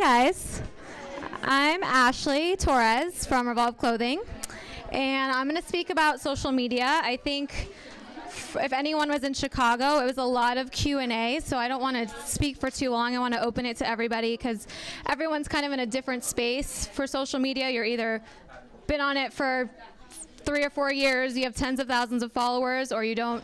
guys. I'm Ashley Torres from Revolve Clothing, and I'm going to speak about social media. I think if anyone was in Chicago, it was a lot of Q&A, so I don't want to speak for too long. I want to open it to everybody because everyone's kind of in a different space for social media. You're either been on it for 3 or 4 years, you have tens of thousands of followers, or you don't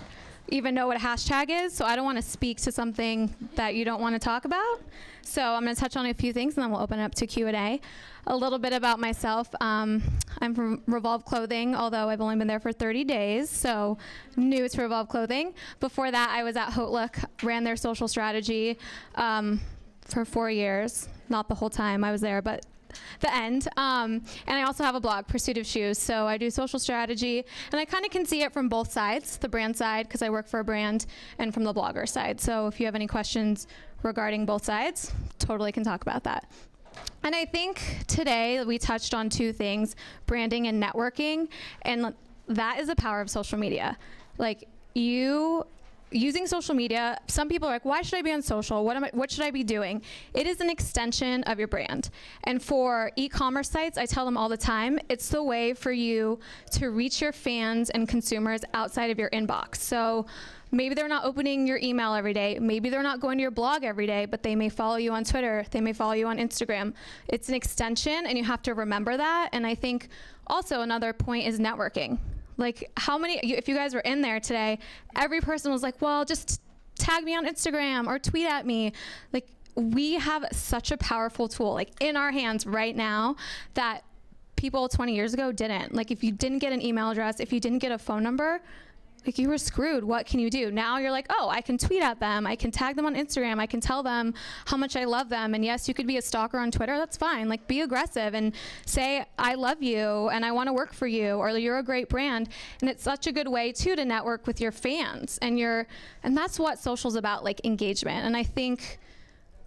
even know what a hashtag is, so I don't want to speak to something that you don't want to talk about. So I'm going to touch on a few things, and then we'll open it up to Q&A. A little bit about myself. I'm from Revolve Clothing, although I've only been there for 30 days, so new to Revolve Clothing. Before that, I was at Hotlook, ran their social strategy for 4 years. Not the whole time I was there, but the end. And I also have a blog, Pursuit of Shoes. So I do social strategy, and I kind of can see it from both sides, the brand side, because I work for a brand, and from the blogger side. So if you have any questions regarding both sides, totally can talk about that. And I think today we touched on 2 things, branding and networking, and that is the power of social media. Like, using social media, some people are like, why should I be on social? What should I be doing? It is an extension of your brand. And for e-commerce sites, I tell them all the time, it's the way for you to reach your fans and consumers outside of your inbox. So maybe they're not opening your email every day. Maybe they're not going to your blog every day, but they may follow you on Twitter. They may follow you on Instagram. It's an extension, and you have to remember that. And I think also another point is networking. Like, how many, if you guys were in there today, every person was like, well, just tag me on Instagram or tweet at me. Like, we have such a powerful tool, like, in our hands right now that people 20 years ago didn't. Like, if you didn't get an email address, if you didn't get a phone number, like, you were screwed. What can you do? Now you're like, oh, I can tweet at them. I can tag them on Instagram. I can tell them how much I love them. And yes, you could be a stalker on Twitter. That's fine. Like, be aggressive and say, I love you and I want to work for you, or you're a great brand. And it's such a good way too to network with your fans. And that's what social's about, like, engagement. And I think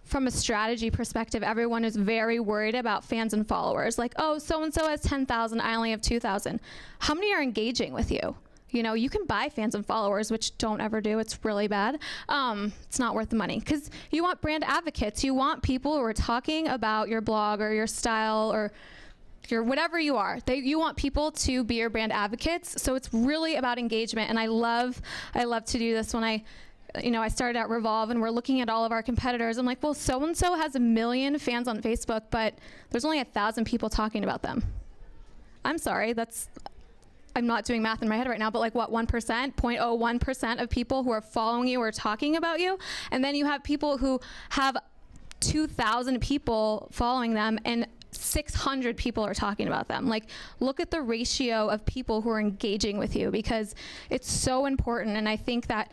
from a strategy perspective, everyone is very worried about fans and followers. Like, oh, so-and-so has 10,000, I only have 2,000. How many are engaging with you? You know, you can buy fans and followers, which don't ever do. It's really bad. It's not worth the money, because you want brand advocates. You want people who are talking about your blog or your style or your whatever you are. You want people to be your brand advocates. So it's really about engagement. And I love to do this. When I started at Revolve and we're looking at all of our competitors, I'm like, well, so-and-so has 1 million fans on Facebook, but there's only 1,000 people talking about them. I'm sorry, I'm not doing math in my head right now, but like, what, 1%, 0.01% of people who are following you or talking about you? And then you have people who have 2,000 people following them and 600 people are talking about them. Like, look at the ratio of people who are engaging with you, because it's so important. And I think that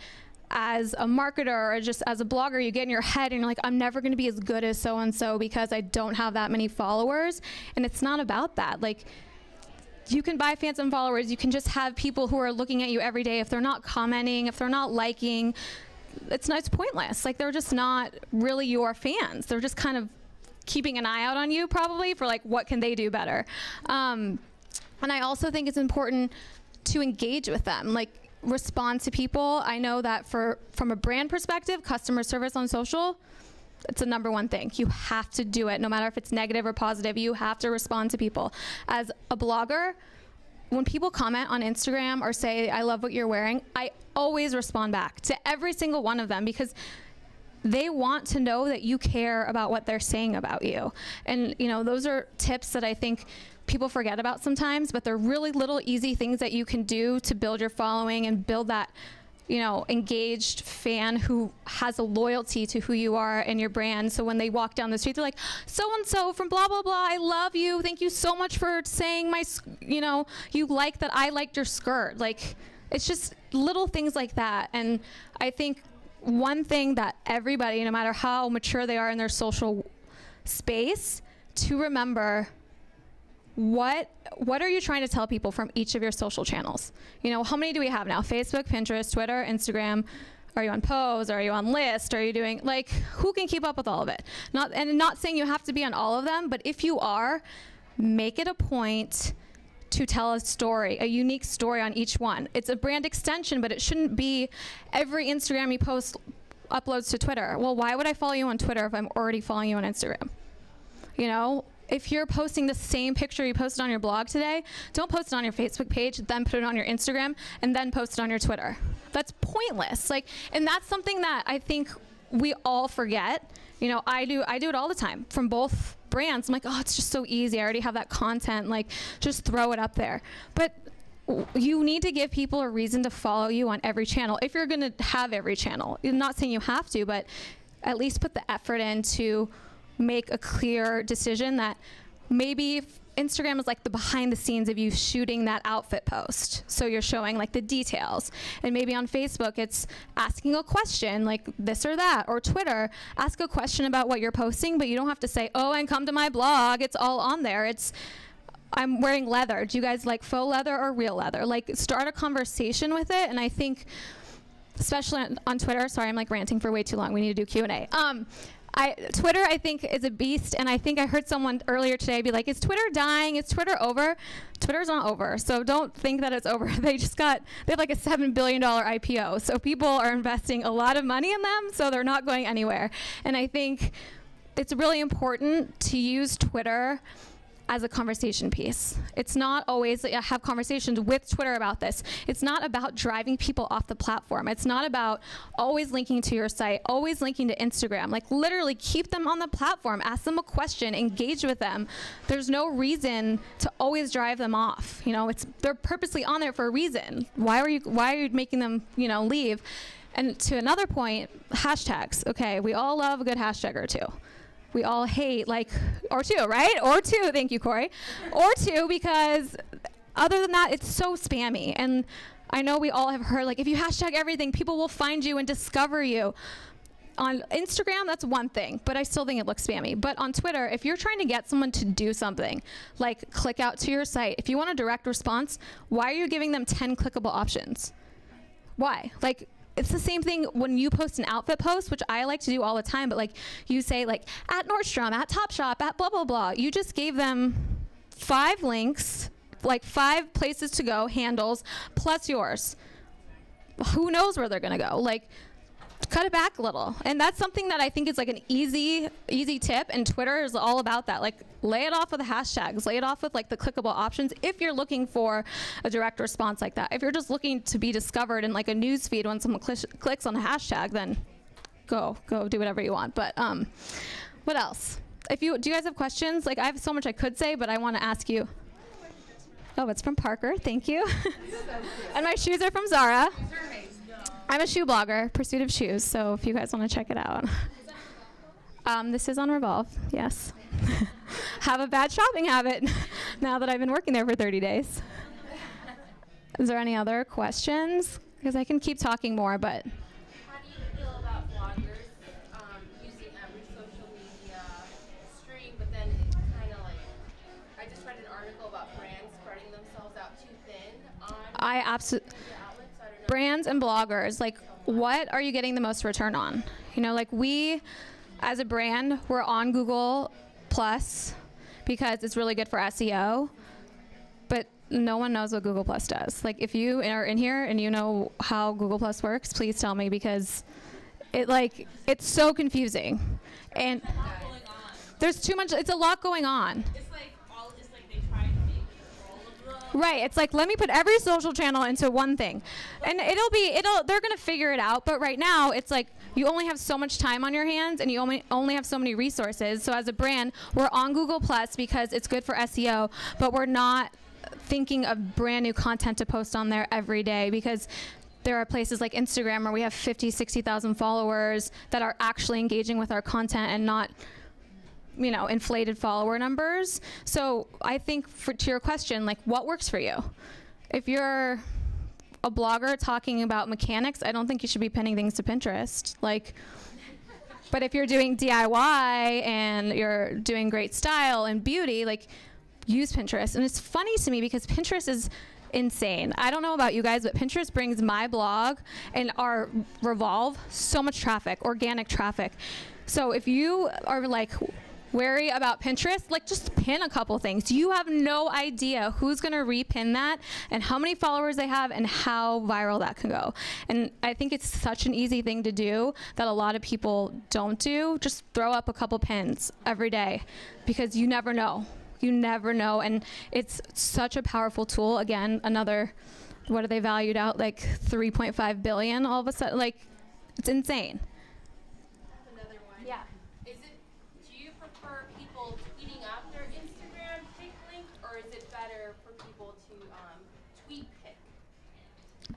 as a marketer or just as a blogger, you get in your head and you're like, I'm never going to be as good as so-and-so because I don't have that many followers. And it's not about that. Like, you can buy fans and followers. You can just have people who are looking at you every day. If they're not commenting, if they're not liking, it's pointless. Like, they're just not really your fans. They're just kind of keeping an eye out on you, probably, for like, what can they do better? And I also think it's important to engage with them, like, respond to people. I know that from a brand perspective, customer service on social, it's the #1 thing. You have to do it, no matter if it's negative or positive. You have to respond to people. As a blogger, when people comment on Instagram or say, I love what you're wearing, I always respond back to every single one of them, because they want to know that you care about what they're saying about you. And those are tips that I think people forget about sometimes, but they're really little easy things that you can do to build your following and build that engaged fan who has a loyalty to who you are and your brand. So when they walk down the street, they're like, so-and-so from blah, blah, blah, I love you. Thank you so much for saying you like that I liked your skirt. Like, it's just little things like that. And I think one thing that everybody, no matter how mature they are in their social space, to remember, what are you trying to tell people from each of your social channels? How many do we have now? Facebook, Pinterest, Twitter, Instagram. Are you on Pose? Are you on List? Are you doing, like, who can keep up with all of it? Not saying you have to be on all of them, but if you are, make it a point to tell a story, a unique story on each one. It's a brand extension, but it shouldn't be every Instagram you post uploads to Twitter. Well, why would I follow you on Twitter if I'm already following you on Instagram? You know, if you're posting the same picture you posted on your blog today, don't post it on your Facebook page, then put it on your Instagram, and then post it on your Twitter. That's pointless. Like, and that's something that I think we all forget. You know, I do it all the time from both brands. I'm like, oh, it's just so easy. I already have that content. Like, just throw it up there. But you need to give people a reason to follow you on every channel if you're going to have every channel. I'm not saying you have to, but at least put the effort in to make a clear decision that maybe Instagram is like the behind the scenes of you shooting that outfit post. So you're showing like the details. And maybe on Facebook, it's asking a question like this or that, or Twitter, ask a question about what you're posting, but you don't have to say, oh, and come to my blog. It's all on there. It's, I'm wearing leather. Do you guys like faux leather or real leather? Like, start a conversation with it. And I think, especially on Twitter, sorry, I'm like ranting for way too long. We need to do Q&A. Twitter, I think, is a beast, and I think I heard someone earlier today be like, is Twitter dying? Is Twitter over? Twitter's not over, so don't think that it's over. They have like a $7 billion IPO, so people are investing a lot of money in them, so they're not going anywhere. And I think it's really important to use Twitter as a conversation piece. It's not always, I have conversations with Twitter about this. It's not about driving people off the platform. It's not about always linking to your site, always linking to Instagram. Like, literally keep them on the platform, ask them a question, engage with them. There's no reason to always drive them off. You know, they're purposely on there for a reason. Why are you making them, you know, leave? And to another point, hashtags. Okay, we all love a good hashtag or two. We all hate, like, or two, right? Or two, thank you, Corey. Or two, because other than that, it's so spammy. And I know we all have heard, like, if you hashtag everything, people will find you and discover you. On Instagram, that's one thing, but I still think it looks spammy. But on Twitter, if you're trying to get someone to do something, like click out to your site, if you want a direct response, why are you giving them 10 clickable options? Why? Like, it's the same thing when you post an outfit post, which I like to do all the time, but like you say like at Nordstrom, at Topshop, at blah, blah, blah. You just gave them 5 links, like 5 places to go, handles, plus yours. Who knows where they're gonna go? Like, cut it back a little. And that's something that I think is like an easy tip, and Twitter is all about that. Like, lay it off with the hashtags, lay it off with like the clickable options if you're looking for a direct response like that. If you're just looking to be discovered in like a news feed when someone clicks on a hashtag, then go do whatever you want. But what else? Do you guys have questions? Like, I have so much I could say, but I want to ask you. Oh, it's from Parker, thank you. And my shoes are from Zara. I'm a shoe blogger, Pursuit of Shoes, so if you guys want to check it out. This is on Revolve, yes. Have a bad shopping habit now that I've been working there for 30 days. Is there any other questions? Because I can keep talking more, but. How do you feel about bloggers using every social media stream, but then it's kind of like, I just read an article about brands spreading themselves out too thin on I absolutely. Brands and bloggers, like, what are you getting the most return on? You know, like, we, as a brand, we're on Google Plus because it's really good for SEO, but no one knows what Google Plus does. Like, if you are in here and you know how Google Plus works, please tell me, because it's so confusing. And there's too much, it's a lot going on. Right, it's like, let me put every social channel into one thing. And they're gonna figure it out, but right now, it's like, you only have so much time on your hands and you only have so many resources. So as a brand, we're on Google Plus because it's good for SEO, but we're not thinking of brand new content to post on there every day, because there are places like Instagram where we have 50, 60,000 followers that are actually engaging with our content and not, you know, inflated follower numbers. So I think to your question, like, what works for you? If you're a blogger talking about mechanics, I don't think you should be pinning things to Pinterest. Like, but if you're doing DIY and you're doing great style and beauty, like, use Pinterest. And it's funny to me because Pinterest is insane. I don't know about you guys, but Pinterest brings my blog and our Revolve so much traffic, organic traffic. So if you are like, wary about Pinterest, like just pin a couple things. You have no idea who's going to repin that and how many followers they have and how viral that can go. And I think it's such an easy thing to do that a lot of people don't do. Just throw up a couple pins every day, because you never know. You never know. And it's such a powerful tool. Again, another, what are they valued out? Like 3.5 billion all of a sudden. Like, it's insane. Another one. Yeah. Do you prefer people tweeting out their Instagram pic link, or is it better for people to tweet pic?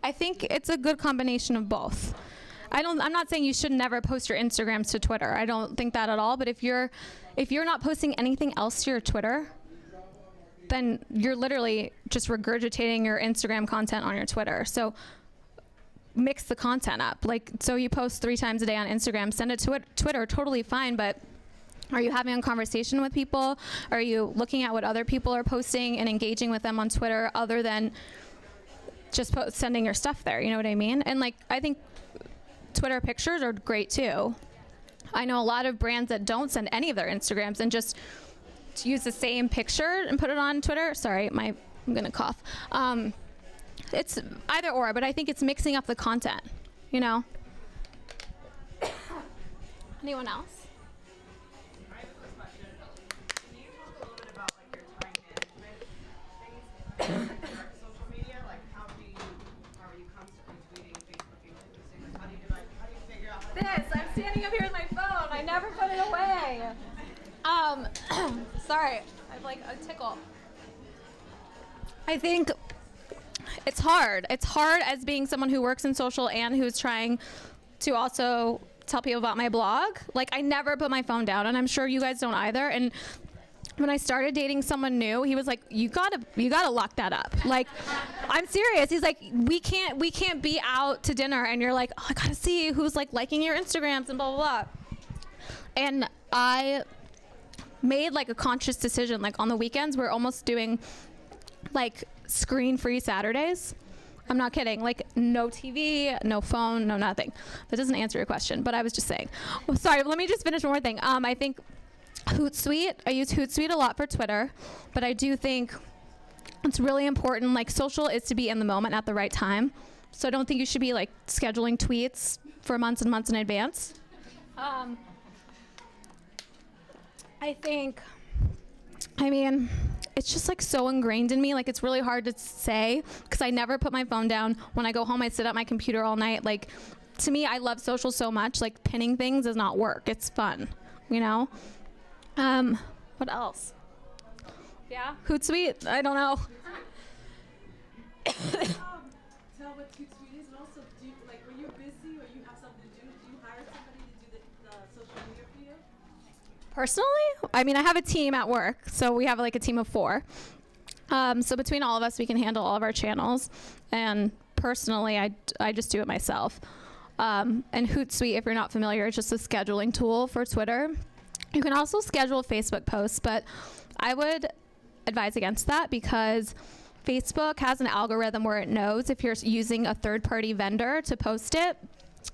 I think it's a good combination of both. I'm not saying you should never post your Instagrams to Twitter. I don't think that at all. But if you're not posting anything else to your Twitter, then you're literally just regurgitating your Instagram content on your Twitter. So mix the content up. Like, so you post 3 times a day on Instagram, send it to Twitter, totally fine. But are you having a conversation with people? Are you looking at what other people are posting and engaging with them on Twitter, other than just sending your stuff there? You know what I mean? And like, I think Twitter pictures are great too. I know a lot of brands that don't send any of their Instagrams and just use the same picture and put it on Twitter. Sorry, I'm gonna cough. It's either or, but I think it's mixing up the content, you know? Anyone else? I have a quick question. Can you talk a little bit about like your time management things with regard to social media? Like how are you constantly tweeting, Facebooking, posting? Like how do you figure out how to I'm standing up here with my phone. I never put it away. Sorry, I have like a tickle. I think it's hard. It's hard as being someone who works in social and who's trying to also tell people about my blog. Like, I never put my phone down, and I'm sure you guys don't either. And when I started dating someone new, he was like, you gotta lock that up. Like, I'm serious. He's like, we can't be out to dinner and you're like, oh, I gotta see who's like liking your Instagrams and blah, blah, blah. And I made like a conscious decision. Like, on the weekends, we're almost doing like screen-free Saturdays. I'm not kidding. Like, no TV, no phone, no nothing. That doesn't answer your question, but I was just saying. Oh, sorry, let me just finish one more thing. I think Hootsuite, I use Hootsuite a lot for Twitter, but I do think it's really important. Like, social is to be in the moment at the right time. So I don't think you should be like scheduling tweets for months and months in advance. I mean, it's just like so ingrained in me. Like, it's really hard to say because I never put my phone down. When I go home, I sit at my computer all night. Like, to me, I love social so much. Like, pinning things is not work. It's fun, you know? What else? Yeah, Hootsuite? I don't know. tell what Hootsuite is, and also do you, like when you're busy or you have something to do you hire somebody to do the social media for you? Personally, I mean, I have a team at work, so we have like a team of 4. So between all of us, we can handle all of our channels. And personally, I just do it myself. And Hootsuite, if you're not familiar, is just a scheduling tool for Twitter. You can also schedule Facebook posts, but I would advise against that because Facebook has an algorithm where it knows if you're using a third-party vendor to post it.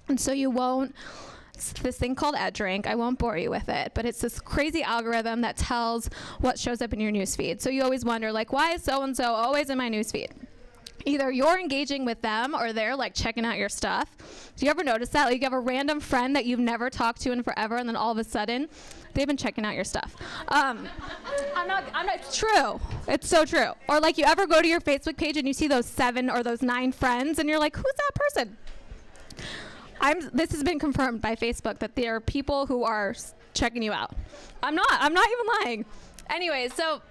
And so you won't, this thing called EdDrink, I won't bore you with it, but it's this crazy algorithm that tells what shows up in your newsfeed. So you always wonder, like, why is so-and-so always in my newsfeed? Either you're engaging with them or they're like checking out your stuff. Do you ever notice that? Like, you have a random friend that you've never talked to in forever, and then all of a sudden, they've been checking out your stuff. I'm not, it's true. It's so true. Or like, you ever go to your Facebook page and you see those 7 or those 9 friends, and you're like, who's that person? This has been confirmed by Facebook that there are people who are checking you out. I'm not even lying. Anyway, so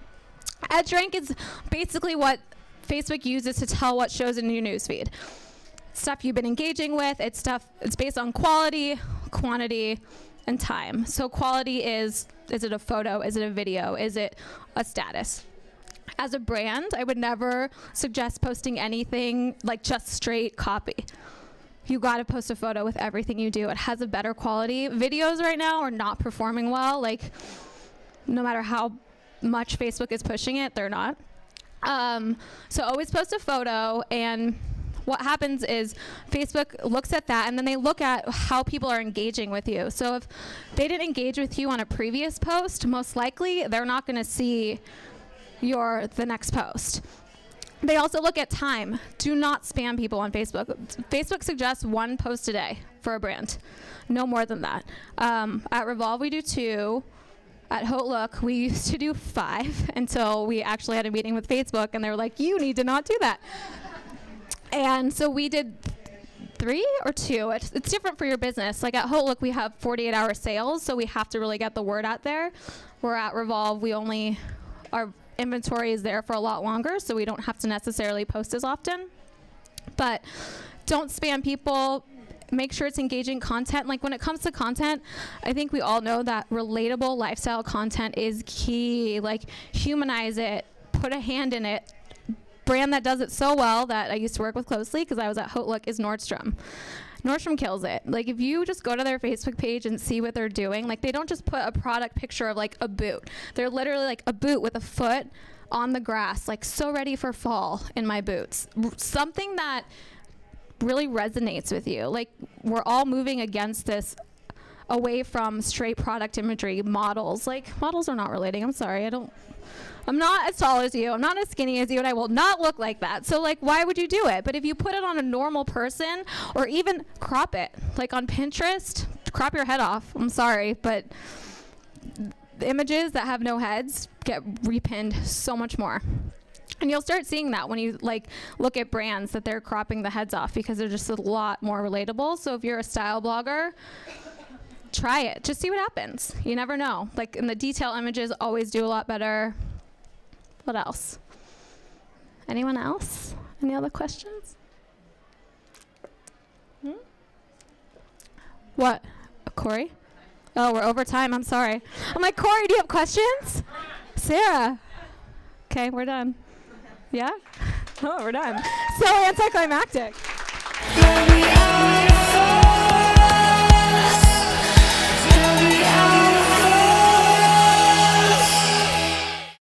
EdDrink is basically what Facebook uses to tell what shows in your newsfeed. Stuff you've been engaging with. It's based on quality, quantity, and time. So quality is it a photo? Is it a video? Is it a status? As a brand, I would never suggest posting anything like just straight copy. You got to post a photo with everything you do. It has a better quality. Videos right now are not performing well. Like, no matter how much Facebook is pushing it, they're not. So always post a photo, and what happens is Facebook looks at that, and then they look at how people are engaging with you. So if they didn't engage with you on a previous post, most likely they're not going to see the next post. They also look at time. Do not spam people on Facebook. Facebook suggests 1 post a day for a brand. No more than that. At Revolve, we do 2. At Haute Look, we used to do 5 until we actually had a meeting with Facebook, and they were like, you need to not do that. And so we did 3 or 2. It's different for your business. Like at Haute Look, we have 48-hour sales, so we have to really get the word out there. Where at Revolve, our inventory is there for a lot longer, so we don't have to necessarily post as often. But don't spam people. Make sure it's engaging content. Like when it comes to content, I think we all know that relatable lifestyle content is key. Like humanize it, put a hand in it. Brand that does it so well that I used to work with closely because I was at Haute Look is Nordstrom. Nordstrom kills it. Like if you just go to their Facebook page and see what they're doing, like they don't just put a product picture of like a boot. They're literally like a boot with a foot on the grass, like so ready for fall in my boots. Something that really resonates with you. Like we're all moving against this, away from straight product imagery. Models are not relating. I'm sorry. I'm not as tall as you. I'm not as skinny as you, and I will not look like that. So like, why would you do it? But if you put it on a normal person, or even crop it, like on Pinterest, crop your head off. I'm sorry, but the images that have no heads get repinned so much more. And you'll start seeing that when you like look at brands that they're cropping the heads off because they're just a lot more relatable. So if you're a style blogger, try it. Just see what happens. You never know. Like, and the detail images always do a lot better. What else? Anyone else? Any other questions? What? Corey? Oh, we're over time. I'm sorry. I'm like, Corey, do you have questions? Sarah? Okay, we're done. Yeah? Oh, we're done. So anticlimactic.